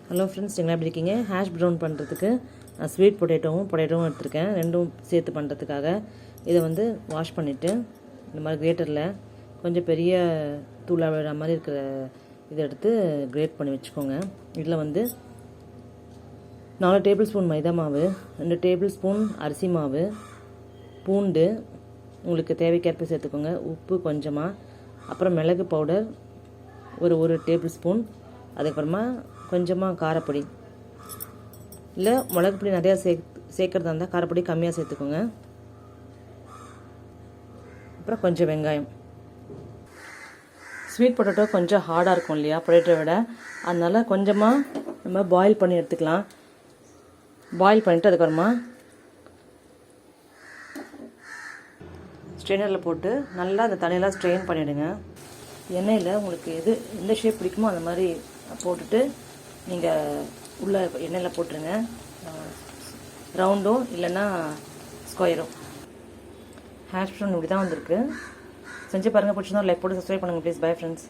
Hello friends, நீங்கள் எப்படி இருக்கீங்க? ஹேஷ் ப்ரௌன் பண்ணுறதுக்கு நான் ஸ்வீட் பொட்டேட்டோவும் எடுத்திருக்கேன், ரெண்டும் சேர்த்து பண்ணுறதுக்காக. இதை வந்து வாஷ் பண்ணிவிட்டு இந்த மாதிரி கிரேட்டரில் கொஞ்சம் பெரிய தூளாக விழுற மாதிரி இருக்கிற இதை எடுத்து கிரேட் பண்ணி வச்சுக்கோங்க. இதில் வந்து 4 டேபிள் ஸ்பூன் மைதா மாவு, 2 டேபிள் ஸ்பூன் அரிசி மாவு, பூண்டு உங்களுக்கு தேவைக்கேற்ப சேர்த்துக்கோங்க, உப்பு கொஞ்சமாக, அப்புறம் மிளகு பவுடர் ஒரு டேபிள் ஸ்பூன், அதுக்கப்புறமா கொஞ்சமாக காரப்பொடி, இல்லை மிளகு பொடி நிறையா சேர்க்குறதா இருந்தால் காரப்பொடி கம்மியாக சேர்த்துக்கோங்க. அப்புறம் கொஞ்சம் வெங்காயம். ஸ்வீட் பொட்டேட்டோ கொஞ்சம் ஹார்டாக இருக்கும் இல்லையா பொட்டேட்டோ விட, அதனால் கொஞ்சமாக நம்ம பாயில் பண்ணி எடுத்துக்கலாம். பாயில் பண்ணிவிட்டு அதுக்கப்புறமா ஸ்ட்ரெயினரில் போட்டு நல்லா அந்த தண்ணியெல்லாம் ஸ்ட்ரெயின் பண்ணிவிடுங்க. எண்ணெயில் உங்களுக்கு எந்த ஷேப் பிடிக்குமோ அந்த மாதிரி போட்டுட்டு நீங்கள் உள்ள எண்ணெயில் போட்டுருங்க. ரவுண்டும் இல்லைன்னா ஸ்கொயரும். ஹேஷ் ப்ரௌன் இப்படி தான் வந்திருக்கு. செஞ்சு பாருங்கள். பிடிச்சிருந்தா லைக் போட்டு சப்ஸ்கிரைப் பண்ணுங்கள் ப்ளீஸ். Bye friends.